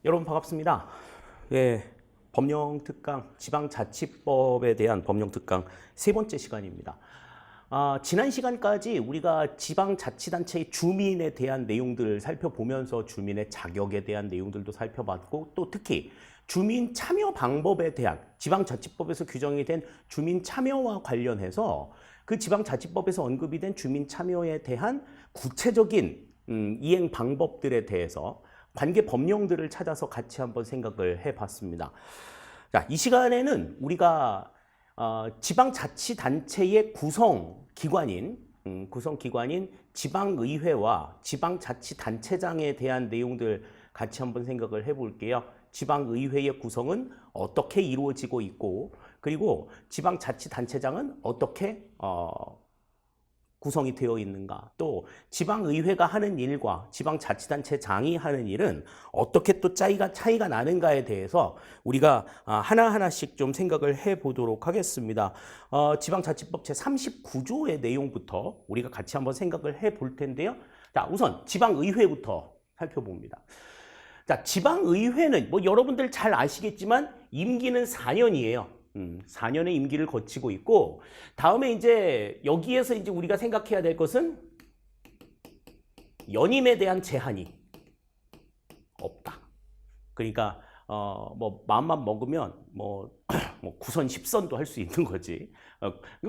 여러분 반갑습니다. 예, 법령특강, 지방자치법에 대한 법령특강 세 번째 시간입니다. 지난 시간까지 우리가 지방자치단체의 주민에 대한 내용들을 살펴보면서 주민의 자격에 대한 내용들도 살펴봤고, 또 특히 주민 참여 방법에 대한 지방자치법에서 규정이 된 주민 참여와 관련해서 그 지방자치법에서 언급이 된 주민 참여에 대한 구체적인 이행 방법들에 대해서 관계 법령들을 찾아서 같이 한번 생각을 해봤습니다. 자, 이 시간에는 우리가 지방자치단체의 구성기관인 지방의회와 지방자치단체장에 대한 내용들 같이 한번 생각을 해볼게요. 지방의회의 구성은 어떻게 이루어지고 있고, 그리고 지방자치단체장은 어떻게 구성이 되어 있는가, 또 지방의회가 하는 일과 지방자치단체장이 하는 일은 어떻게 또 차이가 나는가에 대해서 우리가 하나하나씩 좀 생각을 해보도록 하겠습니다. 지방자치법 제39조의 내용부터 우리가 같이 한번 생각을 해볼 텐데요. 자, 우선 지방의회부터 살펴봅니다. 자, 지방의회는 뭐 여러분들 잘 아시겠지만 임기는 4년이에요. 4년의 임기를 거치고 있고, 다음에 이제 여기에서 이제 우리가 생각해야 될 것은 연임에 대한 제한이 없다. 그러니까 뭐 마음만 먹으면 뭐 구선 10선도 할 수 있는 거지.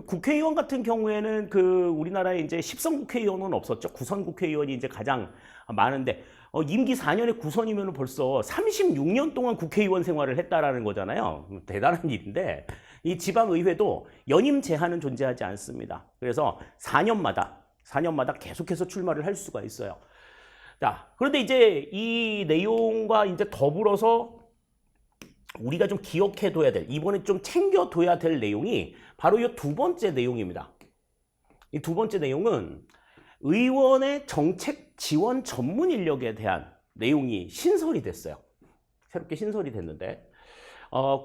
국회의원 같은 경우에는 그 우리나라에 이제 10선 국회의원은 없었죠. 9선 국회의원이 이제 가장 많은데, 임기 4년에 9선이면 벌써 36년 동안 국회의원 생활을 했다라는 거잖아요. 대단한 일인데, 이 지방의회도 연임 제한은 존재하지 않습니다. 그래서 4년마다 계속해서 출마를 할 수가 있어요. 자, 그런데 이제 이 내용과 이제 더불어서 우리가 좀 기억해둬야 될, 이번에 좀 챙겨둬야 될 내용이 바로 이 두 번째 내용입니다. 이 두 번째 내용은 의원의 정책 지원 전문 인력에 대한 내용이 신설이 됐어요. 새롭게 신설이 됐는데,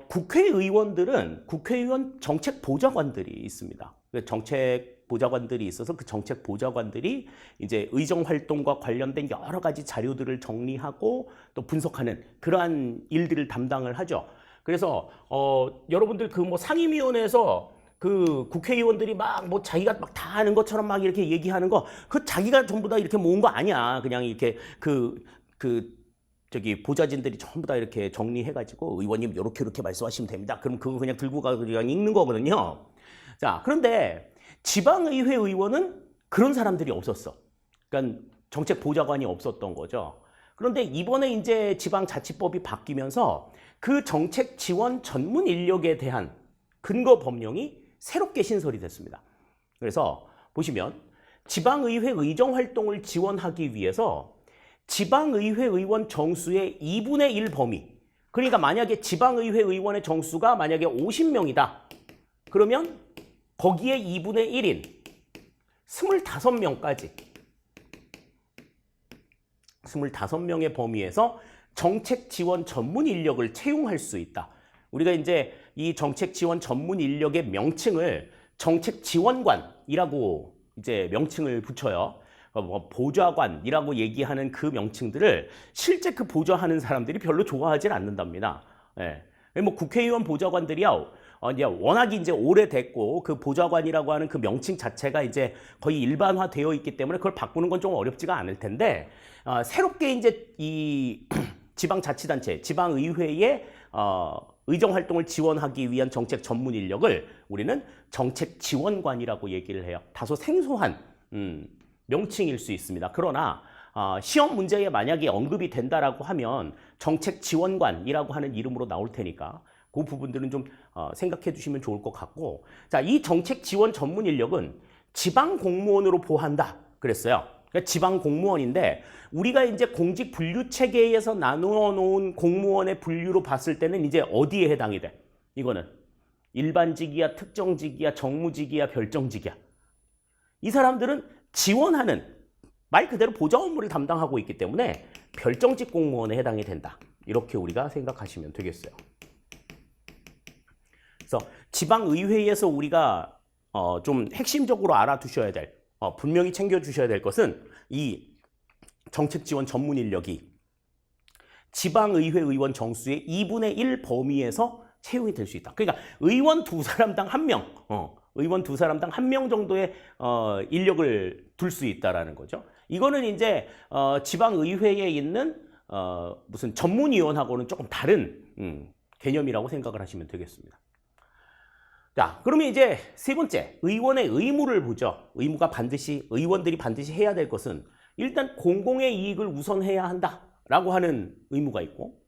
국회의원들은 국회의원 정책 보좌관들이 있습니다. 정책 보좌관들이 있어서 그 정책 보좌관들이 이제 의정 활동과 관련된 여러 가지 자료들을 정리하고 또 분석하는 그러한 일들을 담당을 하죠. 그래서 여러분들 그 뭐 상임위원회에서 그 국회의원들이 막 뭐 자기가 막 다 아는 것처럼 막 이렇게 얘기하는 거, 그 자기가 전부 다 이렇게 모은 거 아니야. 그냥 이렇게 저기 보좌진들이 전부 다 이렇게 정리해가지고 의원님 이렇게 말씀하시면 됩니다. 그럼 그거 그냥 들고 가서 그냥 읽는 거거든요. 자, 그런데 지방의회 의원은 그런 사람들이 없었어. 그러니까 정책 보좌관이 없었던 거죠. 그런데 이번에 이제 지방자치법이 바뀌면서 그 정책 지원 전문 인력에 대한 근거 법령이 새롭게 신설이 됐습니다. 그래서 보시면 지방의회 의정 활동을 지원하기 위해서 지방의회 의원 정수의 2분의 1 범위, 그러니까 만약에 지방의회 의원의 정수가 만약에 50명이다. 그러면 거기에 2분의 1인 25명까지 25명의 범위에서 정책 지원 전문 인력을 채용할 수 있다. 우리가 이제 이 정책 지원 전문 인력의 명칭을 정책 지원관이라고 이제 명칭을 붙여요. 뭐 보좌관이라고 얘기하는 그 명칭들을 실제 그 보좌하는 사람들이 별로 좋아하진 않는답니다. 예. 뭐 국회의원 보좌관들이야 이제 워낙 이제 오래됐고 그 보좌관이라고 하는 그 명칭 자체가 이제 거의 일반화되어 있기 때문에 그걸 바꾸는 건 좀 어렵지가 않을 텐데, 새롭게 이제 이 지방자치단체, 지방의회의 의정 활동을 지원하기 위한 정책 전문 인력을 우리는 정책 지원관이라고 얘기를 해요. 다소 생소한 명칭일 수 있습니다. 그러나 시험 문제에 만약에 언급이 된다라고 하면 정책 지원관이라고 하는 이름으로 나올 테니까 그 부분들은 좀 생각해 주시면 좋을 것 같고, 자, 이 정책 지원 전문 인력은 지방 공무원으로 보한다 그랬어요. 그러니까 지방 공무원인데, 우리가 이제 공직 분류 체계에서 나누어 놓은 공무원의 분류로 봤을 때는 이제 어디에 해당이 돼? 이거는 일반직이야, 특정직이야, 정무직이야, 별정직이야. 이 사람들은 지원하는 말 그대로 보좌 업무를 담당하고 있기 때문에 별정직 공무원에 해당이 된다. 이렇게 우리가 생각하시면 되겠어요. 그래서 지방의회에서 우리가 좀 핵심적으로 알아두셔야 될, 분명히 챙겨주셔야 될 것은 이 정책 지원 전문 인력이 지방의회 의원 정수의 2분의 1 범위에서 채용이 될 수 있다. 그러니까 의원 두 사람당 한 명, 의원 두 사람당 한 명 정도의 인력을 둘 수 있다라는 거죠. 이거는 이제 지방의회에 있는 무슨 전문위원하고는 조금 다른 개념이라고 생각을 하시면 되겠습니다. 자, 그러면 이제 세 번째, 의원의 의무를 보죠. 의원들이 반드시 해야 될 것은 일단 공공의 이익을 우선해야 한다라고 하는 의무가 있고,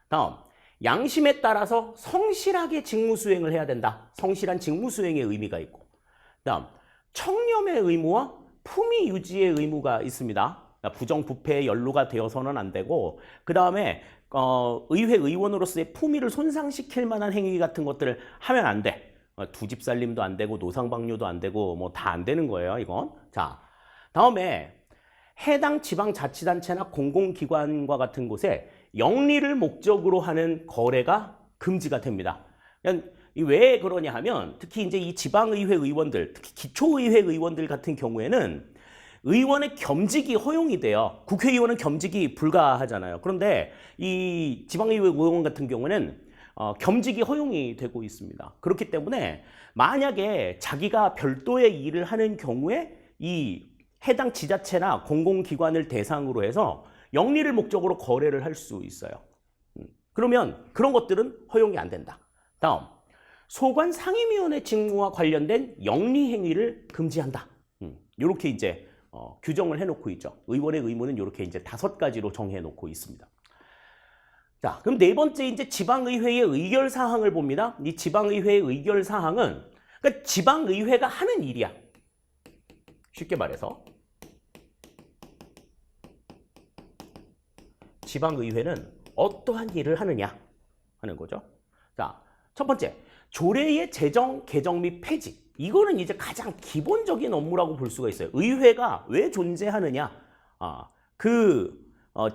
다음, 양심에 따라서 성실하게 직무 수행을 해야 된다. 성실한 직무 수행의 의미가 있고, 다음, 청렴의 의무와 품위 유지의 의무가 있습니다. 부정부패에 연루가 되어서는 안 되고, 그 다음에 의회 의원으로서의 품위를 손상시킬 만한 행위 같은 것들을 하면 안 돼. 두 집 살림도 안 되고 노상방뇨도 안 되고 뭐 다 안 되는 거예요, 이건. 자, 다음에 해당 지방자치단체나 공공기관과 같은 곳에 영리를 목적으로 하는 거래가 금지가 됩니다. 왜 그러냐 하면 특히 이제 이 지방의회 의원들, 특히 기초의회 의원들 같은 경우에는 의원의 겸직이 허용이 돼요. 국회의원은 겸직이 불가하잖아요. 그런데 이 지방의회 의원 같은 경우에는 겸직이 허용이 되고 있습니다. 그렇기 때문에 만약에 자기가 별도의 일을 하는 경우에 이 해당 지자체나 공공기관을 대상으로 해서 영리를 목적으로 거래를 할 수 있어요. 그러면 그런 것들은 허용이 안 된다. 다음, 소관 상임위원회 직무와 관련된 영리 행위를 금지한다. 이렇게 이제 규정을 해놓고 있죠. 의원의 의무는 이렇게 이제 5가지로 정해놓고 있습니다. 자, 그럼 네 번째 이제 지방의회의 의결 사항을 봅니다. 이 지방의회의 의결 사항은 그러니까 지방의회가 하는 일이야. 쉽게 말해서 지방의회는 어떠한 일을 하느냐 하는 거죠. 자, 첫 번째, 조례의 제정, 개정 및 폐지. 이거는 이제 가장 기본적인 업무라고 볼 수가 있어요. 의회가 왜 존재하느냐?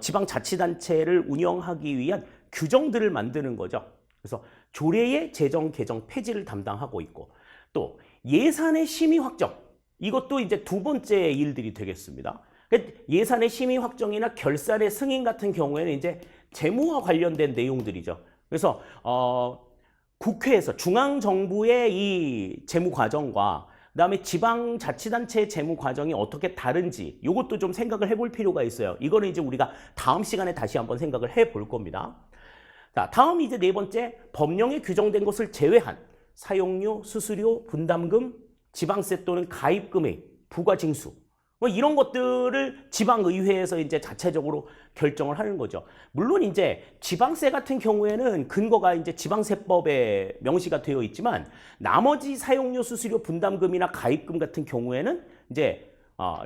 지방자치단체를 운영하기 위한 규정들을 만드는 거죠. 그래서 조례의 제정, 개정, 폐지를 담당하고 있고, 또 예산의 심의 확정. 이것도 이제 두 번째 일들이 되겠습니다. 예산의 심의 확정이나 결산의 승인 같은 경우에는 이제 재무와 관련된 내용들이죠. 그래서 국회에서 중앙정부의 이 재무 과정과 그다음에 지방자치단체의 재무 과정이 어떻게 다른지 이것도 좀 생각을 해볼 필요가 있어요. 이거는 이제 우리가 다음 시간에 다시 한번 생각을 해볼 겁니다. 자, 다음 이제 네 번째, 법령에 규정된 것을 제외한 사용료, 수수료, 분담금, 지방세 또는 가입금의 부과징수 뭐 이런 것들을 지방의회에서 이제 자체적으로 결정을 하는 거죠. 물론 이제 지방세 같은 경우에는 근거가 이제 지방세법에 명시가 되어 있지만 나머지 사용료, 수수료, 분담금이나 가입금 같은 경우에는 이제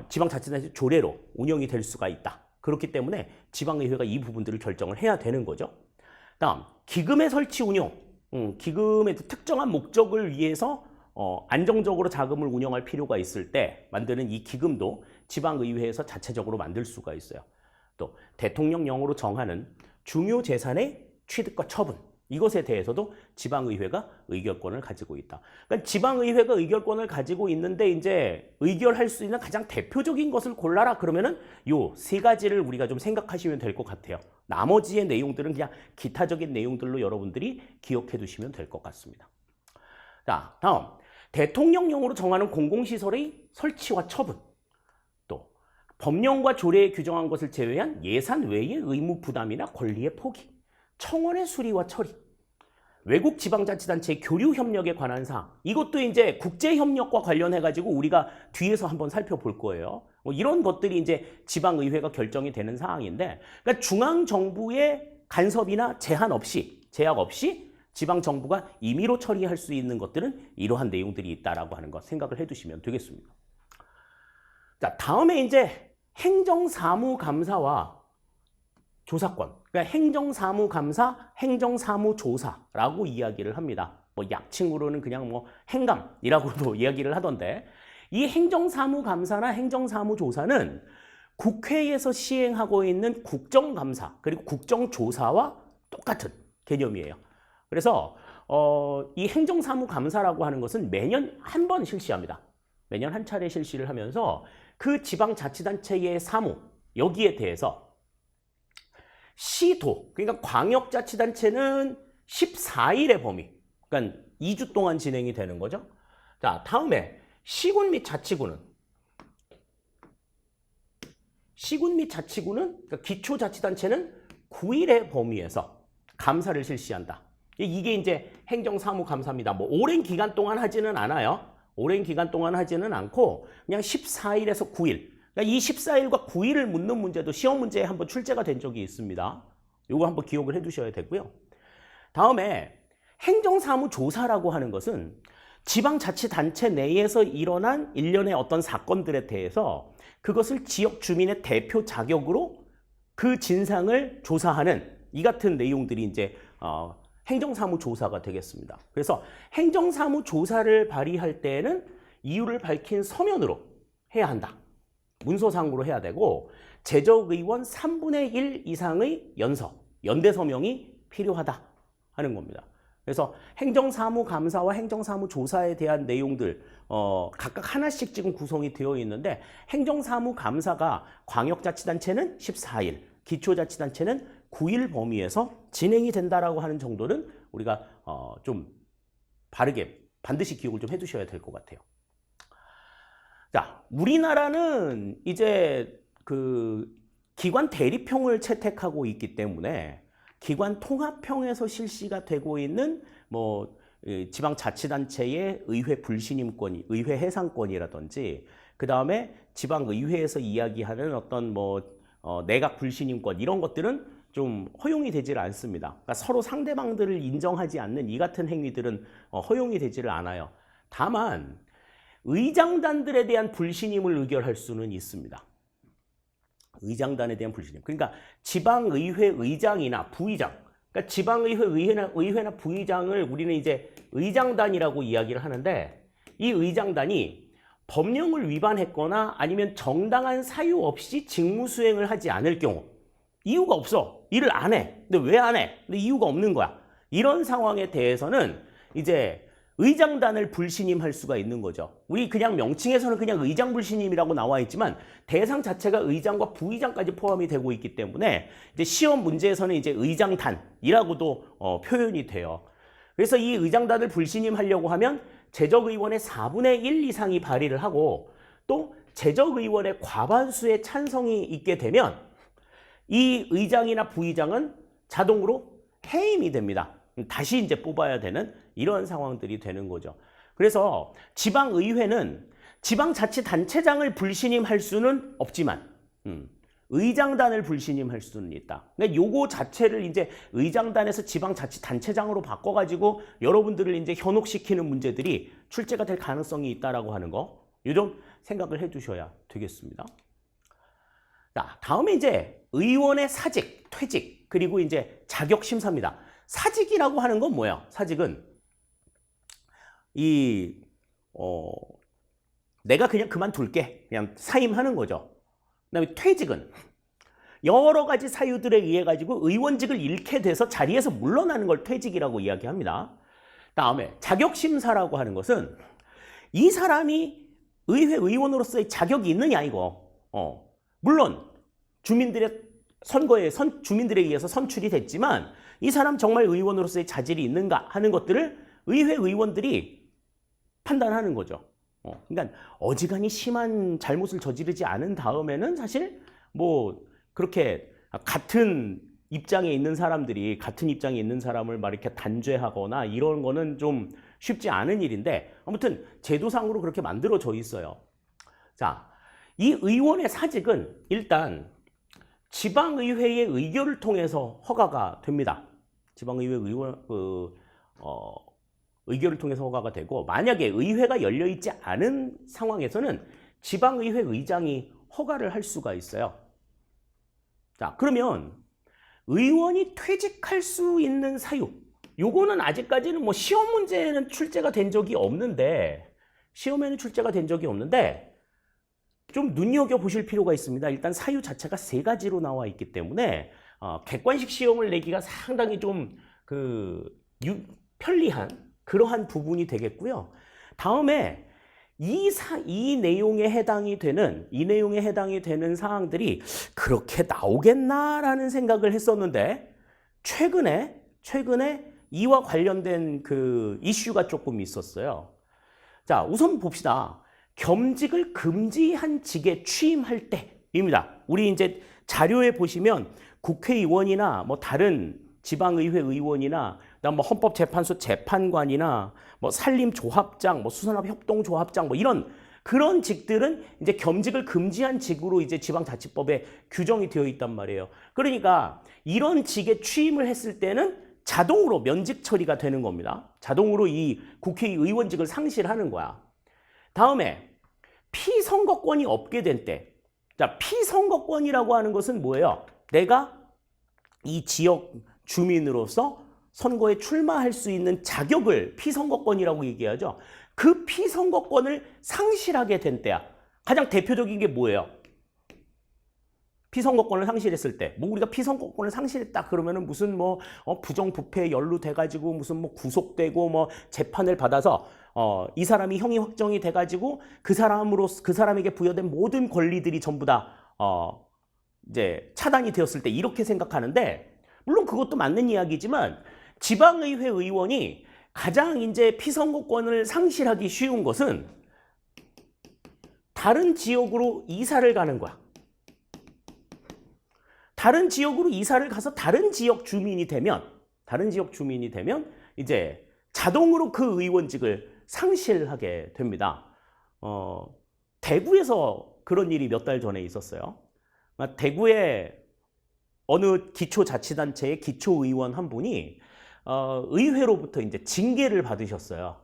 지방자치단체 조례로 운영이 될 수가 있다. 그렇기 때문에 지방의회가 이 부분들을 결정을 해야 되는 거죠. 다음, 기금의 설치 운용. 기금의 특정한 목적을 위해서 안정적으로 자금을 운영할 필요가 있을 때 만드는 이 기금도 지방의회에서 자체적으로 만들 수가 있어요. 또 대통령령으로 정하는 중요 재산의 취득과 처분, 이것에 대해서도 지방의회가 의결권을 가지고 있다. 그러니까 지방의회가 의결권을 가지고 있는데 이제 의결할 수 있는 가장 대표적인 것을 골라라 그러면은 요 세 가지를 우리가 좀 생각하시면 될 것 같아요. 나머지의 내용들은 그냥 기타적인 내용들로 여러분들이 기억해 두시면 될 것 같습니다. 자, 다음. 대통령령으로 정하는 공공시설의 설치와 처분, 또 법령과 조례에 규정한 것을 제외한 예산 외의 의무 부담이나 권리의 포기, 청원의 수리와 처리, 외국 지방자치단체의 교류 협력에 관한 사항, 이것도 이제 국제협력과 관련해가지고 우리가 뒤에서 한번 살펴볼 거예요. 이런 것들이 이제 지방의회가 결정이 되는 사항인데, 그러니까 중앙정부의 간섭이나 제약 없이 지방정부가 임의로 처리할 수 있는 것들은 이러한 내용들이 있다라고 하는 것 생각을 해두시면 되겠습니다. 자, 다음에 이제 행정사무감사와 조사권, 그러니까 행정사무감사, 행정사무조사라고 이야기를 합니다. 뭐 약칭으로는 그냥 뭐 행감이라고도 이야기를 하던데, 이 행정사무감사나 행정사무조사는 국회에서 시행하고 있는 국정감사 그리고 국정조사와 똑같은 개념이에요. 그래서 이 행정사무감사라고 하는 것은 매년 한 번 실시합니다. 매년 한 차례 실시를 하면서 그 지방자치단체의 사무, 여기에 대해서 시도, 그러니까 광역자치단체는 14일의 범위, 그러니까 2주 동안 진행이 되는 거죠. 자, 다음에 시군 및 자치구는 그러니까 기초자치단체는 9일의 범위에서 감사를 실시한다. 이게 이제 행정사무감사입니다. 뭐 오랜 기간 동안 하지는 않아요. 오랜 기간 동안 하지는 않고 그냥 14일에서 9일. 그러니까 이 14일과 9일을 묻는 문제도 시험 문제에 한번 출제가 된 적이 있습니다. 이거 한번 기억을 해두셔야 되고요. 다음에 행정사무조사라고 하는 것은 지방자치단체 내에서 일어난 일련의 어떤 사건들에 대해서 그것을 지역 주민의 대표 자격으로 그 진상을 조사하는 이 같은 내용들이 이제 행정사무조사가 되겠습니다. 그래서 행정사무조사를 발의할 때에는 이유를 밝힌 서면으로 해야 한다. 문서상으로 해야 되고 제적의원 3분의 1 이상의 연대 서명이 필요하다 하는 겁니다. 그래서 행정사무감사와 행정사무조사에 대한 내용들 각각 하나씩 지금 구성이 되어 있는데 행정사무감사가 광역자치단체는 14일, 기초자치단체는 9일 범위에서 진행이 된다라고 하는 정도는 우리가 좀 바르게 반드시 기억을 좀 해두셔야 될 것 같아요. 자, 우리나라는 이제 그 기관 대립형을 채택하고 있기 때문에 기관 통합형에서 실시가 되고 있는 뭐 지방자치단체의 의회 불신임권, 의회 해상권이라든지 그 다음에 지방의회에서 이야기하는 어떤 내각 불신임권 이런 것들은 좀 허용이 되질 않습니다. 그러니까 서로 상대방들을 인정하지 않는 이 같은 행위들은 허용이 되지를 않아요. 다만 의장단들에 대한 불신임을 의결할 수는 있습니다. 의장단에 대한 불신임. 그러니까 지방의회 의장이나 부의장, 그러니까 지방의회 의회나 부의장을 우리는 이제 의장단이라고 이야기를 하는데 이 의장단이 법령을 위반했거나 아니면 정당한 사유 없이 직무 수행을 하지 않을 경우 이유가 없어. 일을 안 해. 근데 왜 안 해? 근데 이유가 없는 거야. 이런 상황에 대해서는 이제 의장단을 불신임할 수가 있는 거죠. 우리 그냥 명칭에서는 그냥 의장 불신임이라고 나와 있지만 대상 자체가 의장과 부의장까지 포함이 되고 있기 때문에 이제 시험 문제에서는 이제 의장단이라고도 표현이 돼요. 그래서 이 의장단을 불신임하려고 하면 제적의원의 4분의 1 이상이 발의를 하고 또 제적의원의 과반수의 찬성이 있게 되면 이 의장이나 부의장은 자동으로 해임이 됩니다. 다시 이제 뽑아야 되는 이런 상황들이 되는 거죠. 그래서 지방의회는 지방자치단체장을 불신임할 수는 없지만 의장단을 불신임할 수는 있다. 그러니까 요거 자체를 이제 의장단에서 지방자치단체장으로 바꿔가지고 여러분들을 이제 현혹시키는 문제들이 출제가 될 가능성이 있다라고 하는 거, 요 좀 생각을 해두셔야 되겠습니다. 자, 다음에 이제 의원의 사직, 퇴직, 그리고 이제 자격심사입니다. 사직이라고 하는 건 뭐야? 사직은 내가 그냥 그만둘게. 그냥 사임하는 거죠. 그다음에 퇴직은 여러 가지 사유들에 의해 가지고 의원직을 잃게 돼서 자리에서 물러나는 걸 퇴직이라고 이야기합니다. 다음에 자격심사라고 하는 것은 이 사람이 의회 의원으로서의 자격이 있느냐 이거. 물론 주민들의 선거에 주민들에 의해서 선출이 됐지만 이 사람 정말 의원으로서의 자질이 있는가 하는 것들을 의회 의원들이 판단하는 거죠. 그러니까 어지간히 심한 잘못을 저지르지 않은 다음에는 사실 뭐 그렇게 같은 입장에 있는 사람을 막 이렇게 단죄하거나 이런 거는 좀 쉽지 않은 일인데 아무튼 제도상으로 그렇게 만들어져 있어요. 자, 이 의원의 사직은 일단 지방의회의 의결을 통해서 허가가 됩니다. 지방의회 의결을 통해서 허가가 되고 만약에 의회가 열려있지 않은 상황에서는 지방의회 의장이 허가를 할 수가 있어요. 자, 그러면 의원이 퇴직할 수 있는 사유, 요거는 아직까지는 뭐 시험 문제에는 출제가 된 적이 없는데 좀 눈여겨보실 필요가 있습니다. 일단 사유 자체가 3가지로 나와 있기 때문에 객관식 시험을 내기가 상당히 좀 편리한 그러한 부분이 되겠고요. 다음에 이 내용에 해당이 되는 사항들이 그렇게 나오겠나라는 생각을 했었는데 최근에 이와 관련된 그 이슈가 조금 있었어요. 자, 우선 봅시다. 겸직을 금지한 직에 취임할 때입니다. 우리 이제 자료에 보시면 국회의원이나 뭐 다른 지방의회 의원이나 그다음 뭐 헌법재판소 재판관이나 뭐 산림조합장, 뭐 수산업협동조합장 뭐 이런 그런 직들은 이제 겸직을 금지한 직으로 이제 지방자치법에 규정이 되어 있단 말이에요. 그러니까 이런 직에 취임을 했을 때는 자동으로 면직 처리가 되는 겁니다. 자동으로 이 국회의원직을 상실하는 거야. 다음에 피선거권이 없게 된 때. 자, 피선거권이라고 하는 것은 뭐예요? 내가 이 지역 주민으로서 선거에 출마할 수 있는 자격을 피선거권이라고 얘기하죠. 그 피선거권을 상실하게 된 때야. 가장 대표적인 게 뭐예요? 피선거권을 상실했을 때, 뭐 우리가 피선거권을 상실했다 그러면은 무슨 뭐 부정부패에 연루돼가지고 무슨 뭐 구속되고 뭐 재판을 받아서 이 사람이 형이 확정이 돼가지고 그 사람에게 부여된 모든 권리들이 전부 다 이제 차단이 되었을 때 이렇게 생각하는데, 물론 그것도 맞는 이야기지만 지방의회 의원이 가장 이제 피선거권을 상실하기 쉬운 것은 다른 지역으로 이사를 가는 거야. 다른 지역으로 이사를 가서 다른 지역 주민이 되면 이제 자동으로 그 의원직을 상실하게 됩니다. 대구에서 그런 일이 몇 달 전에 있었어요. 대구의 어느 기초자치단체의 기초의원 한 분이 의회로부터 이제 징계를 받으셨어요.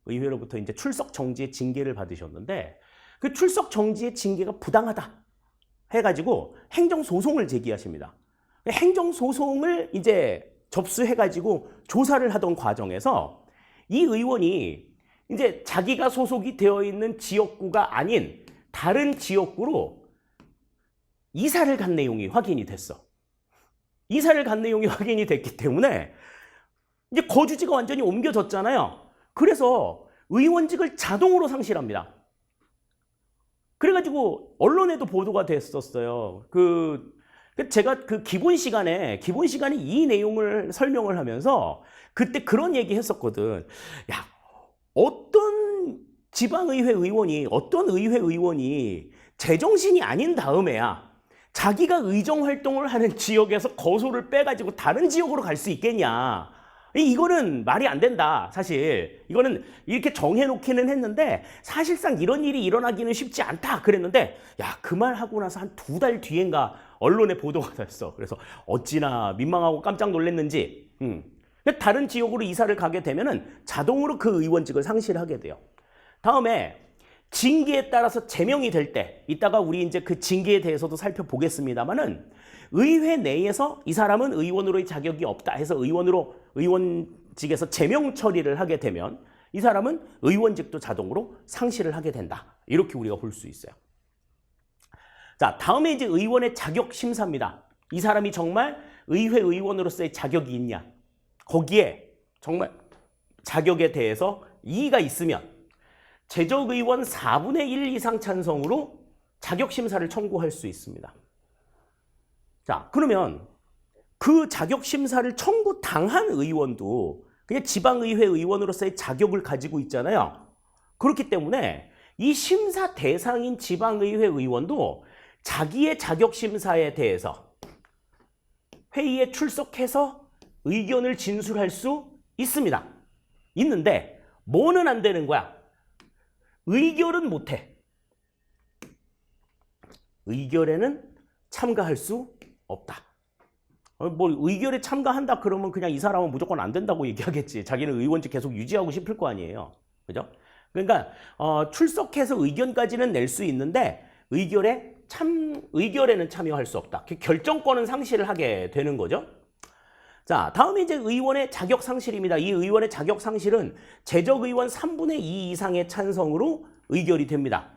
의회로부터 이제 출석 정지의 징계를 받으셨는데 그 출석 정지의 징계가 부당하다 해가지고 행정소송을 제기하십니다. 행정소송을 이제 접수해가지고 조사를 하던 과정에서 이 의원이 이제 자기가 소속이 되어 있는 지역구가 아닌 다른 지역구로 이사를 간 내용이 확인이 됐어. 이사를 간 내용이 확인이 됐기 때문에 이제 거주지가 완전히 옮겨졌잖아요. 그래서 의원직을 자동으로 상실합니다. 그래가지고 언론에도 보도가 됐었어요. 제가 그 기본 시간에 이 내용을 설명을 하면서 그때 그런 얘기 했었거든. 야, 어떤 의회 의원이 제정신이 아닌 다음에야 자기가 의정 활동을 하는 지역에서 거소를 빼가지고 다른 지역으로 갈 수 있겠냐. 이거는 말이 안 된다. 사실 이거는 이렇게 정해놓기는 했는데 사실상 이런 일이 일어나기는 쉽지 않다 그랬는데, 야, 그 말 하고 나서 한 2달 뒤엔가 언론에 보도가 됐어. 그래서 어찌나 민망하고 깜짝 놀랐는지 다른 지역으로 이사를 가게 되면은 자동으로 그 의원직을 상실하게 돼요. 다음에 징계에 따라서 제명이 될 때, 이따가 우리 이제 그 징계에 대해서도 살펴보겠습니다만은 의회 내에서 이 사람은 의원으로의 자격이 없다 해서 의원직에서 제명 처리를 하게 되면 이 사람은 의원직도 자동으로 상실을 하게 된다. 이렇게 우리가 볼 수 있어요. 자, 다음에 이제 의원의 자격 심사입니다. 이 사람이 정말 의회 의원으로서의 자격이 있냐? 거기에 정말 자격에 대해서 이의가 있으면 제적의원 4분의 1 이상 찬성으로 자격심사를 청구할 수 있습니다. 자, 그러면 그 자격심사를 청구당한 의원도 그냥 지방의회 의원으로서의 자격을 가지고 있잖아요. 그렇기 때문에 이 심사 대상인 지방의회 의원도 자기의 자격심사에 대해서 회의에 출석해서 의견을 진술할 수 있습니다. 있는데 뭐는 안 되는 거야? 의결은 못해. 의결에는 참가할 수 없다. 뭐 의결에 참가한다 그러면 그냥 이 사람은 무조건 안 된다고 얘기하겠지. 자기는 의원직 계속 유지하고 싶을 거 아니에요. 그죠? 그러니까 출석해서 의견까지는 낼 수 있는데 의결에는 참여할 수 없다. 결정권은 상실을 하게 되는 거죠. 자, 다음에 이제 의원의 자격 상실입니다. 이 의원의 자격 상실은 제적 의원 3분의 2 이상의 찬성으로 의결이 됩니다.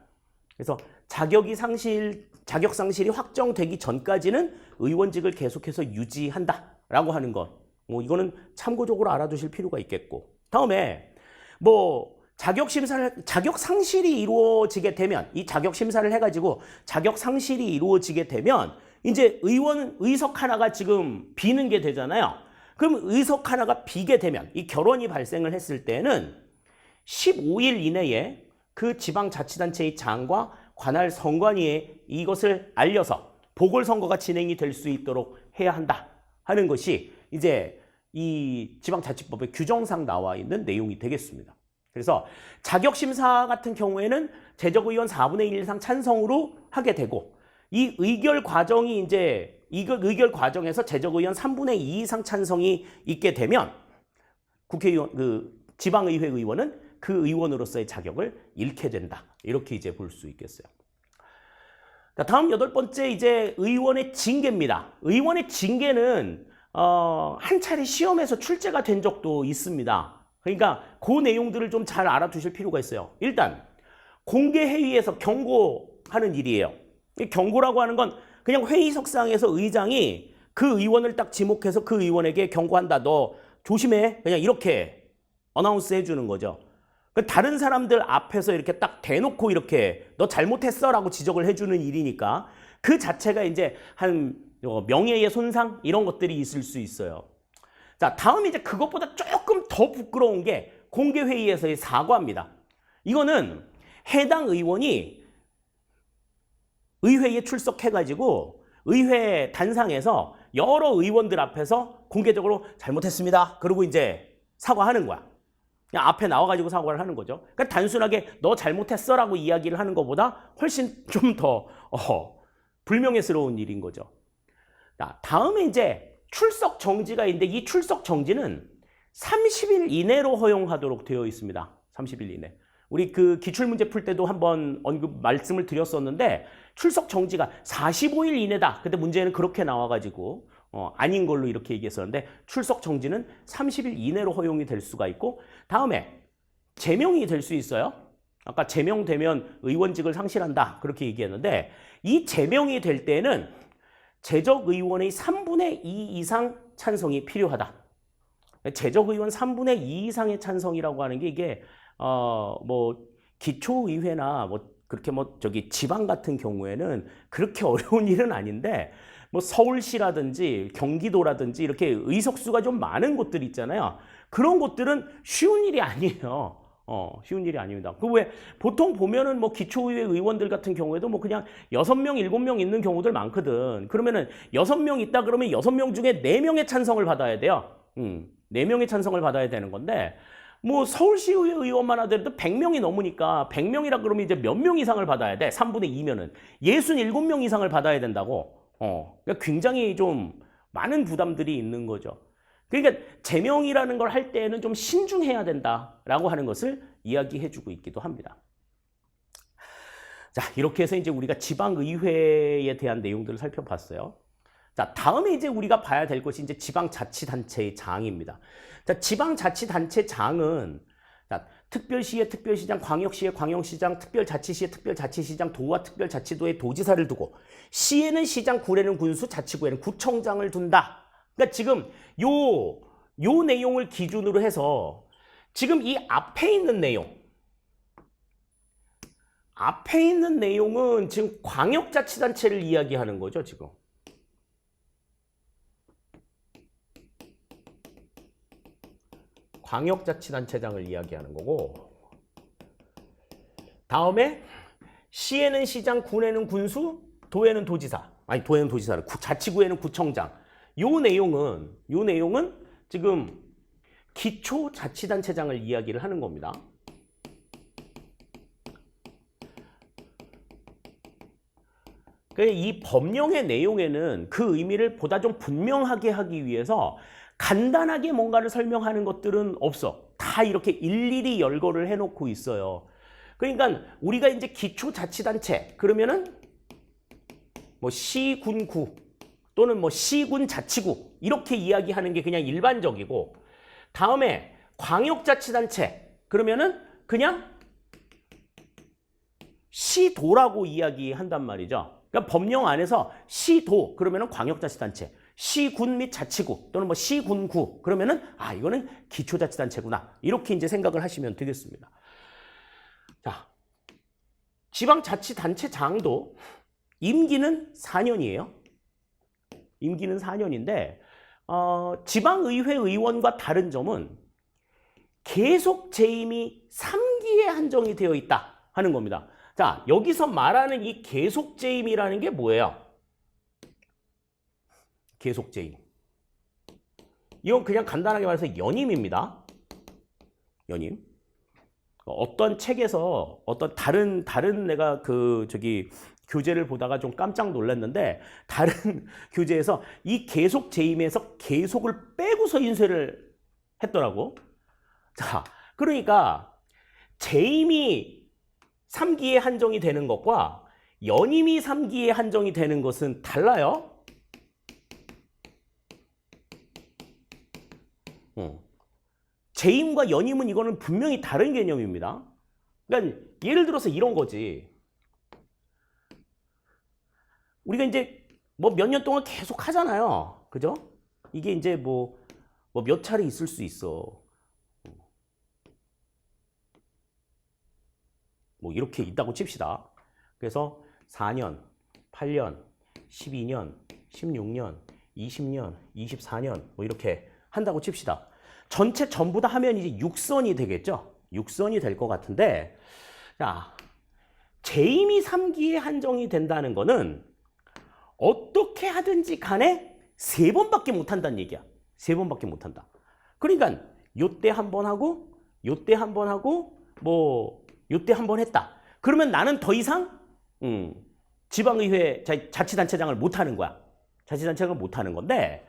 그래서 자격 상실이 확정되기 전까지는 의원직을 계속해서 유지한다라고 하는 것. 뭐 이거는 참고적으로 알아두실 필요가 있겠고. 다음에 뭐 자격 상실이 이루어지게 되면, 이 자격 심사를 해가지고 자격 상실이 이루어지게 되면 이제 의원 의석 하나가 지금 비는 게 되잖아요. 그럼 의석 하나가 비게 되면, 이 결원이 발생을 했을 때는 15일 이내에 그 지방자치단체의 장과 관할 선관위에 이것을 알려서 보궐선거가 진행이 될 수 있도록 해야 한다 하는 것이 이제 이 지방자치법의 규정상 나와 있는 내용이 되겠습니다. 그래서 자격심사 같은 경우에는 재적의원 4분의 1 이상 찬성으로 하게 되고, 이 의결 과정이 이제 의결 과정에서 재적의원 3분의 2 이상 찬성이 있게 되면 국회의원, 지방의회 의원은 그 의원으로서의 자격을 잃게 된다. 이렇게 이제 볼 수 있겠어요. 자, 다음 8번째 이제 의원의 징계입니다. 의원의 징계는 한 차례 시험에서 출제가 된 적도 있습니다. 그러니까 그 내용들을 좀 잘 알아두실 필요가 있어요. 일단 공개 회의에서 경고하는 일이에요. 경고라고 하는 건 그냥 회의석상에서 의장이 그 의원을 딱 지목해서 그 의원에게 경고한다. 너 조심해. 그냥 이렇게 어나운스 해주는 거죠. 다른 사람들 앞에서 이렇게 딱 대놓고 이렇게 너 잘못했어 라고 지적을 해주는 일이니까 그 자체가 이제 한 명예의 손상 이런 것들이 있을 수 있어요. 자, 다음 이제 그것보다 조금 더 부끄러운 게 공개회의에서의 사과입니다. 이거는 해당 의원이 의회에 출석해가지고 의회 단상에서 여러 의원들 앞에서 공개적으로 잘못했습니다. 그러고 이제 사과하는 거야. 그냥 앞에 나와가지고 사과를 하는 거죠. 그러니까 단순하게 너 잘못했어 라고 이야기를 하는 것보다 훨씬 좀 더 불명예스러운 일인 거죠. 자, 다음에 이제 출석 정지가 있는데 이 출석 정지는 30일 이내로 허용하도록 되어 있습니다. 30일 이내. 우리 그 기출문제 풀 때도 한번 말씀을 드렸었는데 출석 정지가 45일 이내다. 근데 문제는 그렇게 나와가지고 아닌 걸로 이렇게 얘기했었는데 출석 정지는 30일 이내로 허용이 될 수가 있고, 다음에 제명이 될 수 있어요. 아까 제명되면 의원직을 상실한다 그렇게 얘기했는데 이 제명이 될 때는 재적의원의 3분의 2 이상 찬성이 필요하다. 재적의원 3분의 2 이상의 찬성이라고 하는 게 이게 뭐 기초의회나 뭐 그렇게 뭐 저기 지방 같은 경우에는 그렇게 어려운 일은 아닌데, 뭐 서울시라든지 경기도라든지 이렇게 의석수가 좀 많은 곳들 있잖아요. 그런 곳들은 쉬운 일이 아니에요. 쉬운 일이 아닙니다. 그 왜 보통 보면은 뭐 기초의회 의원들 같은 경우에도 뭐 그냥 6명, 7명 있는 경우들 많거든. 그러면은 6명 있다 그러면 6명 중에 4명의 찬성을 받아야 돼요. 4명의 찬성을 받아야 되는 건데, 뭐 서울시의회 의원만 하더라도 100명이 넘으니까 100명이라 그러면 이제 몇 명 이상을 받아야 돼? 3분의 2면은 67명 이상을 받아야 된다고. 그러니까 굉장히 좀 많은 부담들이 있는 거죠. 그러니까 제명이라는 걸 할 때는 좀 신중해야 된다라고 하는 것을 이야기해주고 있기도 합니다. 자, 이렇게 해서 이제 우리가 지방의회에 대한 내용들을 살펴봤어요. 자, 다음에 이제 우리가 봐야 될 것이 이제 지방자치단체의 장입니다. 자, 지방자치단체장은 자, 특별시의 특별시장, 광역시의 광역시장, 특별자치시의 특별자치시장, 도와 특별자치도의 도지사를 두고 시에는 시장, 구에는 군수, 자치구에는 구청장을 둔다. 그러니까 지금 요 내용을 기준으로 해서 지금 이 앞에 있는 내용은 지금 광역자치단체를 이야기하는 거죠, 지금. 광역자치단체장을 이야기하는 거고, 다음에 시에는 시장, 군에는 군수, 도에는 도지사, 아니 도에는 도지사는 자치구에는 구청장. 요 내용은 지금 기초자치단체장을 이야기를 하는 겁니다. 이 법령의 내용에는 그 의미를 보다 좀 분명하게 하기 위해서 간단하게 뭔가를 설명하는 것들은 없어. 다 이렇게 일일이 열거를 해놓고 있어요. 그러니까 우리가 이제 기초자치단체 그러면은 뭐 시군구 또는 뭐 시군 자치구 이렇게 이야기하는 게 그냥 일반적이고, 다음에 광역자치단체 그러면은 그냥 시도라고 이야기한단 말이죠. 그러니까 법령 안에서 시도 그러면은 광역자치단체, 시군 및 자치구 또는 뭐 시군구 그러면은 이거는 기초자치단체구나 이렇게 이제 생각을 하시면 되겠습니다. 자, 지방자치단체장도 임기는 4년이에요. 임기는 4년인데 지방의회 의원과 다른 점은 계속 재임이 3기에 한정이 되어 있다 하는 겁니다. 자, 여기서 말하는 이 계속 재임이라는 게 뭐예요? 계속 재임. 이건 그냥 간단하게 말해서 연임입니다. 연임. 어떤 책에서 어떤 다른 내가 교재를 보다가 좀 깜짝 놀랐는데 다른 교재에서 이 계속 재임에서 계속을 빼고서 인쇄를 했더라고. 자, 그러니까 재임이 3기에 한정이 되는 것과 연임이 3기에 한정이 되는 것은 달라요. 재임과 연임은 이거는 분명히 다른 개념입니다. 그러니까 예를 들어서 이런 거지. 우리가 이제 뭐 몇 년 동안 계속 하잖아요. 그죠? 이게 이제 뭐 몇 차례 있을 수 있어. 뭐 이렇게 있다고 칩시다. 그래서 4년, 8년, 12년, 16년, 20년, 24년 뭐 이렇게 한다고 칩시다. 전부 다 하면 이제 6선이 되겠죠? 6선이 될 것 같은데, 자, 재임이 3기에 한정이 된다는 거는 어떻게 하든지 간에 3번밖에 못 한다는 얘기야. 3번밖에 못 한다. 그러니까 요때 한 번 하고, 요때 한 번 하고, 뭐 요때 한 번 했다. 그러면 나는 더 이상 지방의회 자치단체장을 못 하는 거야. 자치단체장을 못 하는 건데,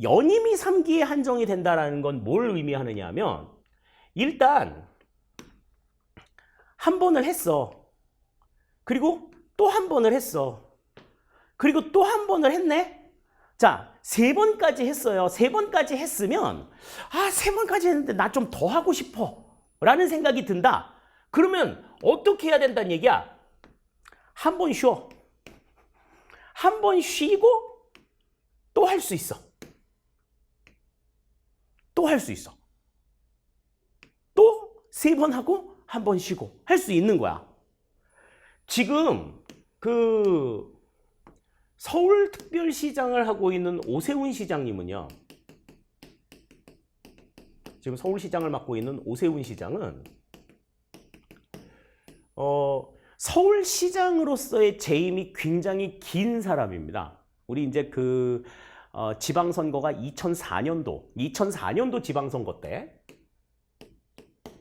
연임이 3기에 한정이 된다는 건 뭘 의미하느냐 하면 일단 한 번을 했어. 그리고 또 한 번을 했어. 그리고 또 한 번을 했네. 자, 3번까지 했어요. 3번까지 했으면 3번까지 했는데 나 좀 더 하고 싶어 라는 생각이 든다. 그러면 어떻게 해야 된다는 얘기야? 한 번 쉬어. 한 번 쉬고 또 할 수 있어. 또 할 수 있어. 또 3번 하고 한 번 쉬고 할 수 있는 거야. 지금 서울특별시장을 하고 있는 오세훈 시장님은요. 지금 서울시장을 맡고 있는 오세훈 시장은 서울시장으로서의 재임이 굉장히 긴 사람입니다. 우리 이제 지방선거가 2004년도 지방선거 때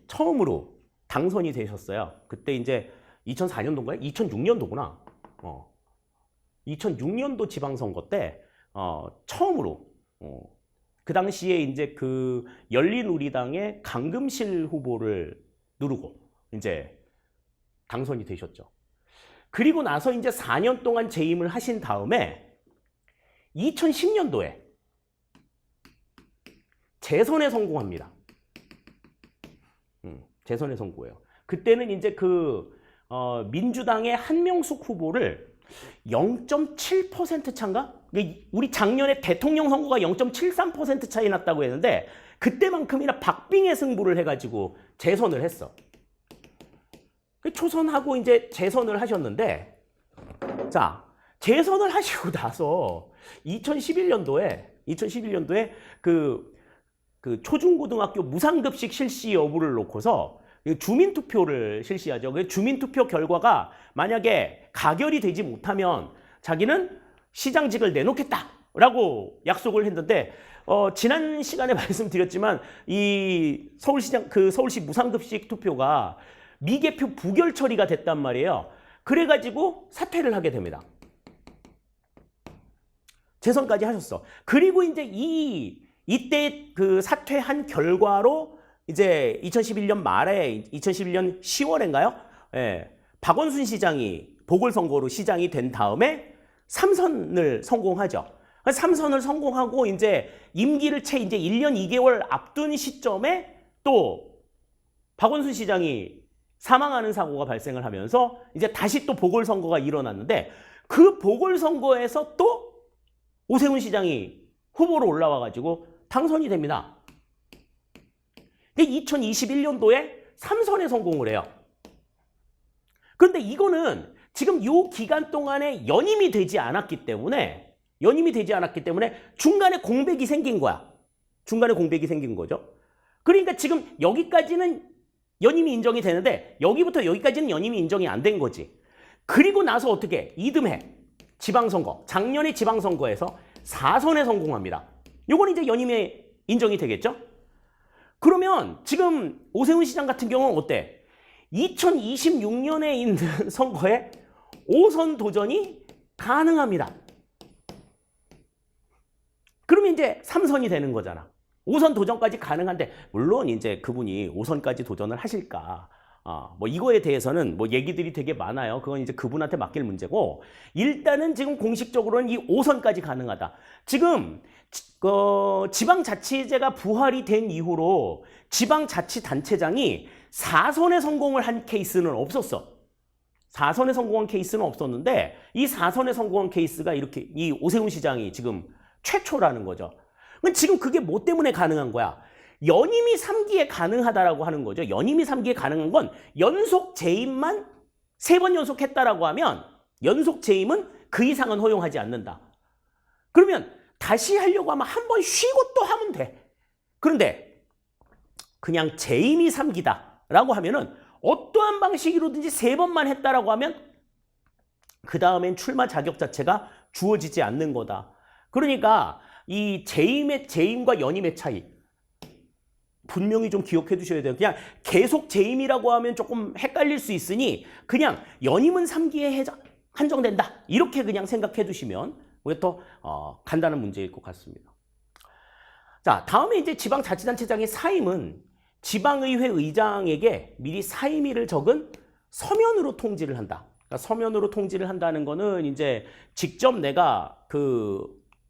처음으로 당선이 되셨어요. 그때 이제 2004년도인가요? 2006년도구나. 2006년도 지방선거 때 처음으로 그 당시에 이제 열린우리당의 강금실 후보를 누르고 이제 당선이 되셨죠. 그리고 나서 이제 4년 동안 재임을 하신 다음에 2010년도에 재선에 성공합니다. 재선에 성공해요. 그때는 이제 민주당의 한명숙 후보를 0.7% 차인가? 우리 작년에 대통령 선거가 0.73% 차이 났다고 했는데 그때만큼이나 박빙의 승부를 해가지고 재선을 했어. 초선하고 이제 재선을 하셨는데, 자, 재선을 하시고 나서 2011년도에 초중고등학교 무상급식 실시 여부를 놓고서 주민투표를 실시하죠. 그 주민투표 결과가 만약에 가결이 되지 못하면 자기는 시장직을 내놓겠다라고 약속을 했는데 지난 시간에 말씀드렸지만 이 서울시 무상급식 투표가 미개표 부결 처리가 됐단 말이에요. 그래가지고 사퇴를 하게 됩니다. 재선까지 하셨어. 그리고 이제 이때 사퇴한 결과로 이제 2011년 말에 2011년 10월인가요? 예, 박원순 시장이 보궐선거로 시장이 된 다음에 3선을 성공하죠. 3선을 성공하고 이제 임기를 채 이제 1년 2개월 앞둔 시점에 또 박원순 시장이 사망하는 사고가 발생을 하면서 이제 다시 또 보궐선거가 일어났는데 그 보궐선거에서 또 오세훈 시장이 후보로 올라와가지고 당선이 됩니다. 근데 2021년도에 3선에 성공을 해요. 그런데 이거는 지금 요 기간 동안에 연임이 되지 않았기 때문에 중간에 공백이 생긴 거야. 중간에 공백이 생긴 거죠. 그러니까 지금 여기까지는 연임이 인정이 되는데 여기부터 여기까지는 연임이 인정이 안 된 거지. 그리고 나서 어떻게 이듬해 지방선거, 작년에 지방선거에서 4선에 성공합니다. 요건 이제 연임에 인정이 되겠죠? 그러면 지금 오세훈 시장 같은 경우는 어때? 2026년에 있는 선거에 5선 도전이 가능합니다. 그러면 이제 3선이 되는 거잖아. 5선 도전까지 가능한데 물론 이제 그분이 5선까지 도전을 하실까? 뭐 이거에 대해서는 뭐 얘기들이 되게 많아요. 그건 이제 그분한테 맡길 문제고 일단은 지금 공식적으로는 이 5선까지 가능하다. 지금 지방자치제가 부활이 된 이후로 지방자치단체장이 4선에 성공을 한 케이스는 없었어. 4선에 성공한 케이스는 없었는데 이 4선에 성공한 케이스가 이렇게 이 오세훈 시장이 지금 최초라는 거죠. 지금 그게 뭐 때문에 가능한 거야? 연임이 3기에 가능하다라고 하는 거죠. 연임이 3기에 가능한 건 연속 재임만 3번 연속했다라고 하면 연속 재임은 그 이상은 허용하지 않는다. 그러면 다시 하려고 하면 한 번 쉬고 또 하면 돼. 그런데 그냥 재임이 3기다라고 하면은 어떠한 방식으로든지 3번만 했다라고 하면 그 다음엔 출마 자격 자체가 주어지지 않는 거다. 그러니까 이 재임과 연임의 차이 분명히 좀 기억해 두셔야 돼요. 그냥 계속 재임이라고 하면 조금 헷갈릴 수 있으니 그냥 연임은 3기에 한정된다. 이렇게 그냥 생각해 두시면 우리가 더 간단한 문제일 것 같습니다. 자, 다음에 이제 지방자치단체장의 사임은 지방의회 의장에게 미리 사임일을 적은 서면으로 통지를 한다. 그러니까 서면으로 통지를 한다는 거는 이제 직접 내가 그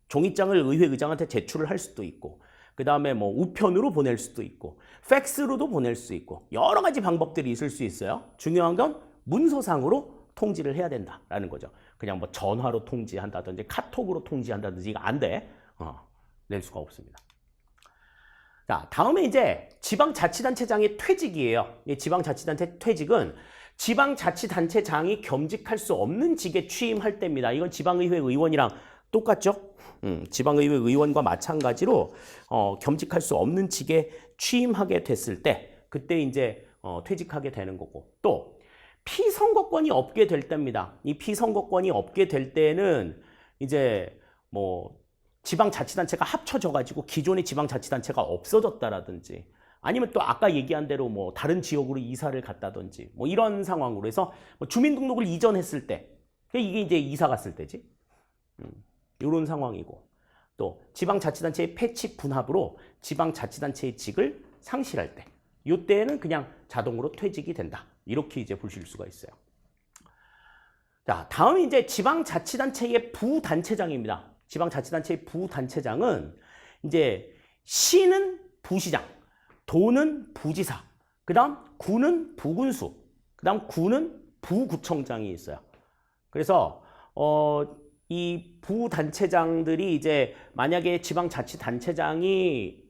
종이장을 의회 의장한테 제출을 할 수도 있고 그 다음에 뭐 우편으로 보낼 수도 있고 팩스로도 보낼 수 있고 여러 가지 방법들이 있을 수 있어요. 중요한 건 문서상으로 통지를 해야 된다라는 거죠. 그냥 뭐 전화로 통지한다든지 카톡으로 통지한다든지 이거 안 돼. 낼 수가 없습니다. 자, 다음에 이제 지방자치단체장의 퇴직이에요. 이 지방자치단체 퇴직은 지방자치단체장이 겸직할 수 없는 직에 취임할 때입니다. 이건 지방의회 의원이랑 똑같죠? 지방의회 의원과 마찬가지로 겸직할 수 없는 직에 취임하게 됐을 때 그때 이제 퇴직하게 되는 거고 또 피선거권이 없게 될 때입니다. 이 피선거권이 없게 될 때는 이제 뭐 지방자치단체가 합쳐져 가지고 기존의 지방자치단체가 없어졌다라든지 아니면 또 아까 얘기한 대로 뭐 다른 지역으로 이사를 갔다든지 뭐 이런 상황으로 해서 뭐 주민등록을 이전했을 때 이게 이제 이사 갔을 때지. 이런 상황이고 또 지방자치단체의 폐치 분합으로 지방자치단체의 직을 상실할 때 이때에는 그냥 자동으로 퇴직이 된다. 이렇게 이제 보실 수가 있어요. 자, 다음이 이제 지방자치단체의 부단체장입니다. 지방자치단체의 부단체장은 이제 시는 부시장, 도는 부지사, 그 다음 구는 부군수, 그 다음 구는 부구청장이 있어요. 그래서 이 부단체장들이 이제 만약에 지방자치단체장이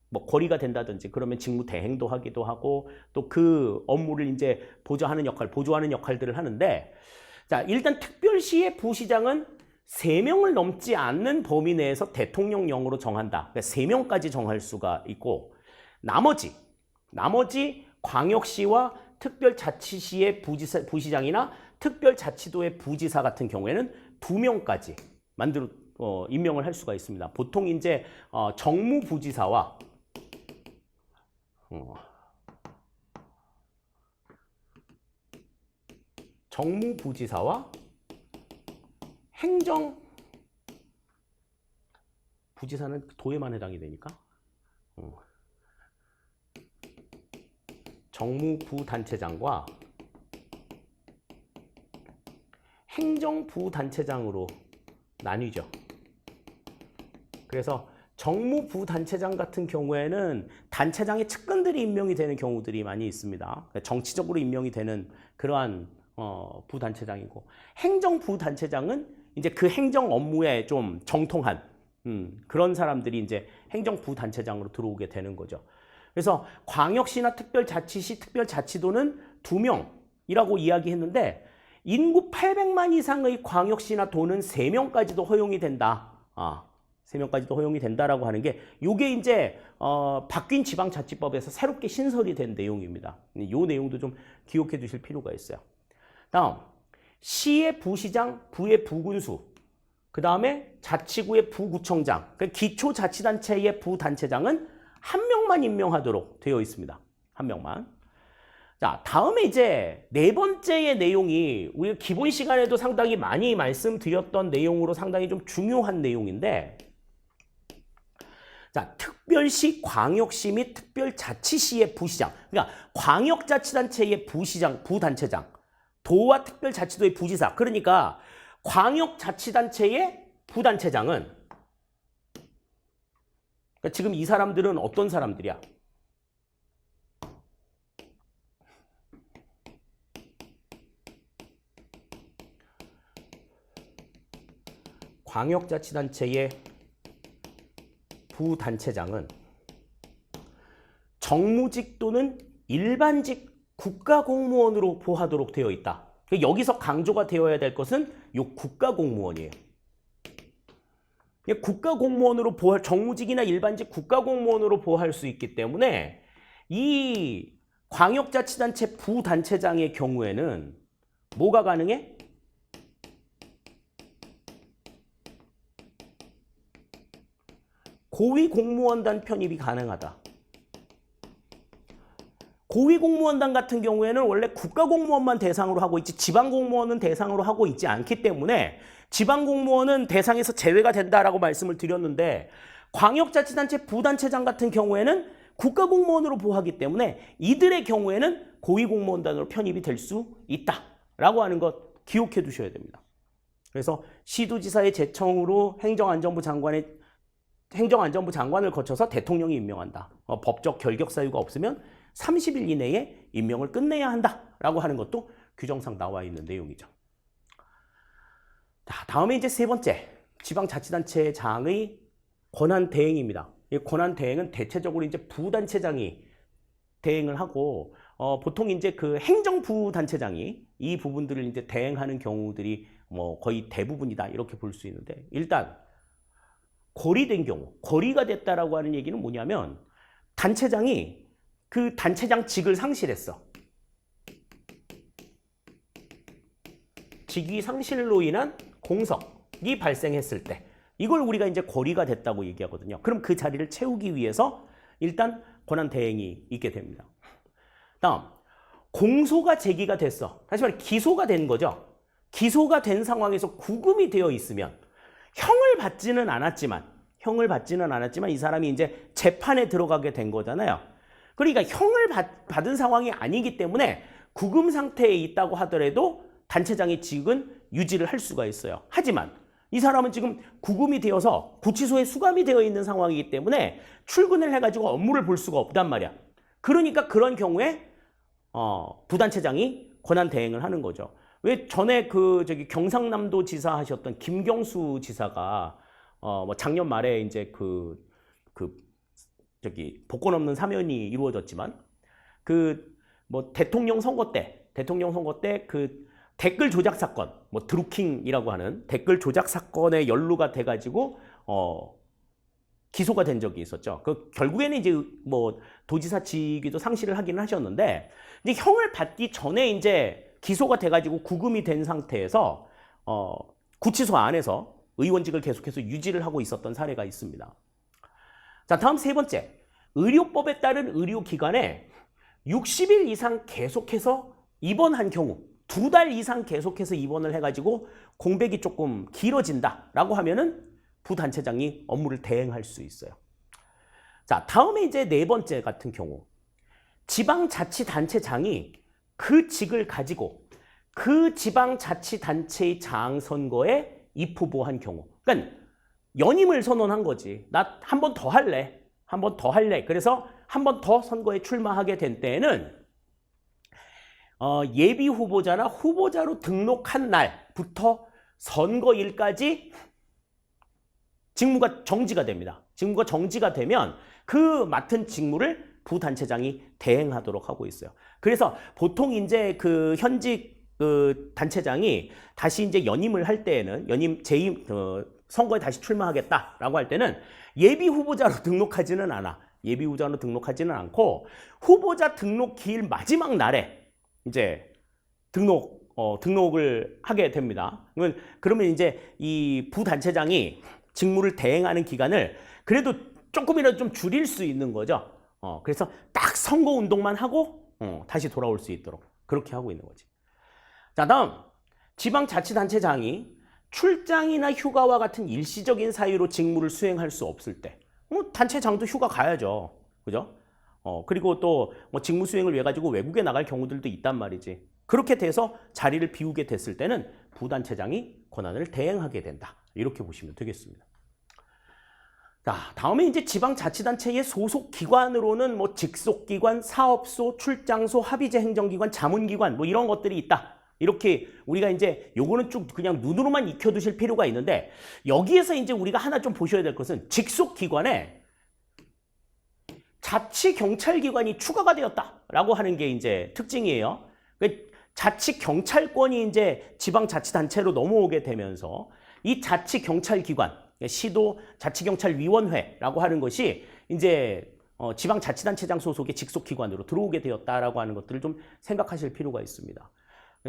뭐 거리가 된다든지 그러면 직무 대행도 하기도 하고 또 그 업무를 이제 보조하는 역할들을 하는데 자, 일단 특별시의 부시장은 3명을 넘지 않는 범위 내에서 대통령령으로 정한다. 그러니까 3명까지 정할 수가 있고 나머지 광역시와 특별자치시의 부시장이나 특별자치도의 부지사 같은 경우에는 2명까지 임명을 할 수가 있습니다. 보통 이제 정무부지사와 부지사는 도에만 해당이 되니까 정무부단체장과 행정부단체장으로 나뉘죠. 그래서 정무부단체장 같은 경우에는 단체장의 측근들이 임명이 되는 경우들이 많이 있습니다. 그러니까 정치적으로 임명이 되는 그러한 부단체장이고 행정부단체장은 이제 그 행정 업무에 좀 정통한 그런 사람들이 이제 행정부단체장으로 들어오게 되는 거죠. 그래서 광역시나 특별자치시, 특별자치도는 2명, 이라고 이야기했는데 인구 800만 이상의 광역시나 도는 3명까지도 허용이 된다. 3명까지도 허용이 된다라고 하는 게 요게 이제 바뀐 지방자치법에서 새롭게 신설이 된 내용입니다. 이 내용도 좀 기억해 두실 필요가 있어요. 다음, 시의 부시장, 부의 부군수, 그 다음에 자치구의 부구청장, 그러니까 기초자치단체의 부단체장은 1명만 임명하도록 되어 있습니다. 1명만. 자, 다음에 이제 네 번째의 내용이 우리가 기본 시간에도 상당히 많이 말씀드렸던 내용으로 상당히 좀 중요한 내용인데, 자, 특별시, 광역시 및 특별자치시의 부시장, 그러니까 광역자치단체의 부시장, 부단체장, 도와 특별자치도의 부지사, 그러니까 광역자치단체의 부단체장은, 그러니까 지금 이 사람들은 어떤 사람들이야? 광역자치단체의 부단체장은 정무직 또는 일반직 국가공무원으로 보하도록 되어 있다. 여기서 강조가 되어야 될 것은 이 국가공무원이에요. 국가공무원으로 보할, 정무직이나 일반직 국가공무원으로 보할 수 있기 때문에 이 광역자치단체 부단체장의 경우에는 뭐가 가능해? 고위공무원단 편입이 가능하다. 고위공무원단 같은 경우에는 원래 국가공무원만 대상으로 하고 있지 지방공무원은 대상으로 하고 있지 않기 때문에 지방공무원은 대상에서 제외가 된다라고 말씀을 드렸는데, 광역자치단체 부단체장 같은 경우에는 국가공무원으로 보하기 때문에 이들의 경우에는 고위공무원단으로 편입이 될 수 있다라고 하는 것 기억해 두셔야 됩니다. 그래서 시도지사의 제청으로 행정안전부 장관을 거쳐서 대통령이 임명한다. 법적 결격 사유가 없으면 30일 이내에 임명을 끝내야 한다라고 하는 것도 규정상 나와 있는 내용이죠. 자, 다음에 이제 세 번째, 지방자치단체장의 권한 대행입니다. 이 권한 대행은 대체적으로 이제 부단체장이 대행을 하고, 보통 이제 그 행정부단체장이 이 부분들을 이제 대행하는 경우들이 뭐 거의 대부분이다 이렇게 볼 수 있는데, 일단 거리된 경우, 거리가 됐다라고 하는 얘기는 뭐냐면 단체장이 그 단체장직을 상실했어. 직위 상실로 인한 공석이 발생했을 때 이걸 우리가 이제 거리가 됐다고 얘기하거든요. 그럼 그 자리를 채우기 위해서 일단 권한 대행이 있게 됩니다. 다음, 공소가 제기가 됐어. 다시 말해 기소가 된 거죠. 기소가 된 상황에서 구금이 되어 있으면 형을 받지는 않았지만 이 사람이 이제 재판에 들어가게 된 거잖아요. 그러니까 형을 받은 상황이 아니기 때문에 구금 상태에 있다고 하더라도 단체장의 직은 유지를 할 수가 있어요. 하지만 이 사람은 지금 구금이 되어서 구치소에 수감이 되어 있는 상황이기 때문에 출근을 해가지고 업무를 볼 수가 없단 말이야. 그러니까 그런 경우에 부단체장이 권한 대행을 하는 거죠. 왜 전에 경상남도 지사 하셨던 김경수 지사가 뭐 작년 말에 이제 복권 없는 사면이 이루어졌지만 뭐 대통령 선거 때 그 댓글 조작 사건, 뭐 드루킹이라고 하는 댓글 조작 사건에 연루가 돼가지고 기소가 된 적이 있었죠. 결국에는 이제 뭐 도지사직위도 상실을 하기는 하셨는데, 이제 형을 받기 전에 이제 기소가 돼가지고 구금이 된 상태에서 구치소 안에서 의원직을 계속해서 유지를 하고 있었던 사례가 있습니다. 자, 다음 세 번째, 의료법에 따른 의료기관에 60일 이상 계속해서 입원한 경우, 2달 이상 계속해서 입원을 해가지고 공백이 조금 길어진다라고 하면은 부단체장이 업무를 대행할 수 있어요. 자, 다음에 이제 네 번째 같은 경우, 지방자치단체장이 그 직을 가지고 그 지방자치단체의 장 선거에 입후보한 경우, 그러니까 연임을 선언한 거지. 나 한 번 더 할래. 그래서 한 번 더 선거에 출마하게 된 때에는 예비 후보자나 후보자로 등록한 날부터 선거일까지 직무가 정지가 됩니다. 직무가 정지가 되면 그 맡은 직무를 부단체장이 대행하도록 하고 있어요. 그래서 보통 이제 그 현직 그 단체장이 다시 이제 연임을 할 때에는 재임 선거에 다시 출마하겠다라고 할 때는 예비 후보자로 등록하지는 않아. 예비 후보자로 등록하지는 않고 후보자 등록 기일 마지막 날에 이제 등록을 하게 됩니다. 그러면 이제 이 부단체장이 직무를 대행하는 기간을 그래도 조금이라도 좀 줄일 수 있는 거죠. 그래서 딱 선거 운동만 하고 다시 돌아올 수 있도록 그렇게 하고 있는 거지. 자, 다음 지방자치단체장이 출장이나 휴가와 같은 일시적인 사유로 직무를 수행할 수 없을 때 단체장도 휴가 가야죠. 그죠? 그리고 또 뭐 직무 수행을 위해 가지고 외국에 나갈 경우들도 있단 말이지. 그렇게 돼서 자리를 비우게 됐을 때는 부단체장이 권한을 대행하게 된다. 이렇게 보시면 되겠습니다. 자, 다음에 이제 지방자치단체의 소속 기관으로는 뭐 직속기관, 사업소, 출장소, 합의제 행정기관, 자문기관 뭐 이런 것들이 있다. 이렇게 우리가 이제 요거는 쭉 그냥 눈으로만 익혀두실 필요가 있는데 여기에서 이제 우리가 하나 좀 보셔야 될 것은 직속기관에 자치경찰기관이 추가가 되었다라고 하는 게 이제 특징이에요. 자치경찰권이 이제 지방자치단체로 넘어오게 되면서 이 자치경찰기관, 시도 자치경찰위원회라고 하는 것이 이제 지방자치단체장 소속의 직속기관으로 들어오게 되었다라고 하는 것들을 좀 생각하실 필요가 있습니다.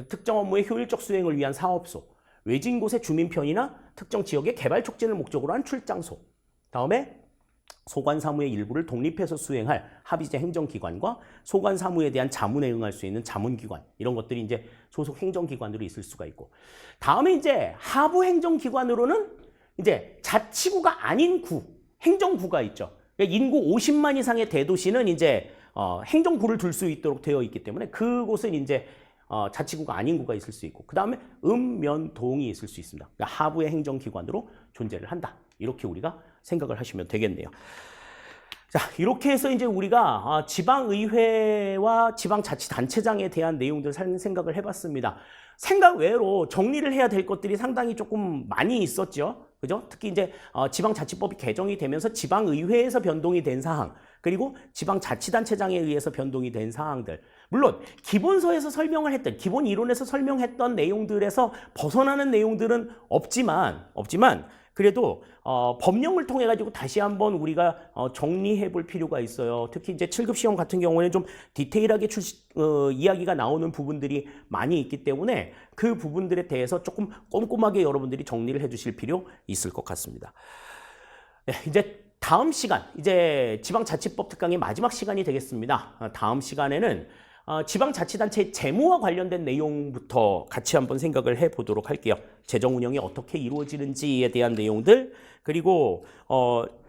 특정 업무의 효율적 수행을 위한 사업소, 외진 곳의 주민 편의나 특정 지역의 개발 촉진을 목적으로 한 출장소, 다음에 소관 사무의 일부를 독립해서 수행할 합의제 행정기관과 소관 사무에 대한 자문에 응할 수 있는 자문기관, 이런 것들이 이제 소속 행정기관으로 있을 수가 있고, 다음에 이제 하부 행정기관으로는 이제 자치구가 아닌 구, 행정구가 있죠. 그러니까 인구 50만 이상의 대도시는 이제 행정구를 둘 수 있도록 되어 있기 때문에 그곳은 이제 자치구가 아닌 구가 있을 수 있고, 그 다음에 읍면동이 있을 수 있습니다. 그러니까 하부의 행정기관으로 존재를 한다. 이렇게 우리가 생각을 하시면 되겠네요. 자, 이렇게 해서 이제 우리가 지방의회와 지방자치단체장에 대한 내용들 생각을 해봤습니다. 생각 외로 정리를 해야 될 것들이 상당히 조금 많이 있었죠. 그죠? 특히 이제 지방자치법이 개정이 되면서 지방의회에서 변동이 된 사항, 그리고 지방자치단체장에 의해서 변동이 된 사항들. 물론 기본서에서 설명을 했던, 기본 이론에서 설명했던 내용들에서 벗어나는 내용들은 없지만 그래도 법령을 통해 가지고 다시 한번 우리가 정리해 볼 필요가 있어요. 특히 이제 7급 시험 같은 경우에는 좀 디테일하게 이야기가 나오는 부분들이 많이 있기 때문에 그 부분들에 대해서 조금 꼼꼼하게 여러분들이 정리를 해 주실 필요 있을 것 같습니다. 네, 이제 다음 시간, 이제 지방자치법 특강의 마지막 시간이 되겠습니다. 다음 시간에는 지방자치단체의 재무와 관련된 내용부터 같이 한번 생각을 해보도록 할게요. 재정 운영이 어떻게 이루어지는지에 대한 내용들, 그리고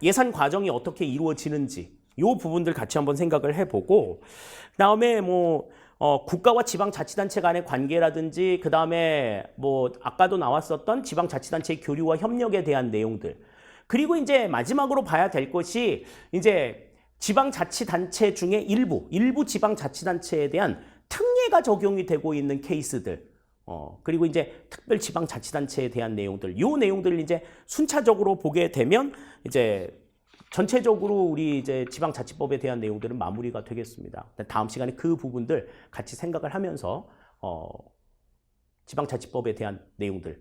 예산 과정이 어떻게 이루어지는지 이 부분들 같이 한번 생각을 해보고, 그다음에 뭐 국가와 지방자치단체 간의 관계라든지, 그다음에 뭐 아까도 나왔었던 지방자치단체의 교류와 협력에 대한 내용들, 그리고 이제 마지막으로 봐야 될 것이 이제 지방자치단체 중에 일부 지방자치단체에 대한 특례가 적용이 되고 있는 케이스들, 그리고 이제 특별지방자치단체에 대한 내용들, 이 내용들을 이제 순차적으로 보게 되면 이제 전체적으로 우리 이제 지방자치법에 대한 내용들은 마무리가 되겠습니다. 다음 시간에 그 부분들 같이 생각을 하면서 지방자치법에 대한 내용들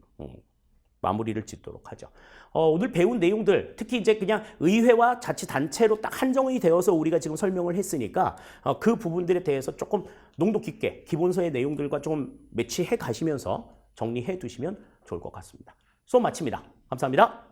마무리를 짓도록 하죠. 오늘 배운 내용들, 특히 이제 그냥 의회와 자치단체로 딱 한정이 되어서 우리가 지금 설명을 했으니까 그 부분들에 대해서 조금 농도 깊게 기본서의 내용들과 좀 매치해 가시면서 정리해 두시면 좋을 것 같습니다. 수업 마칩니다. 감사합니다.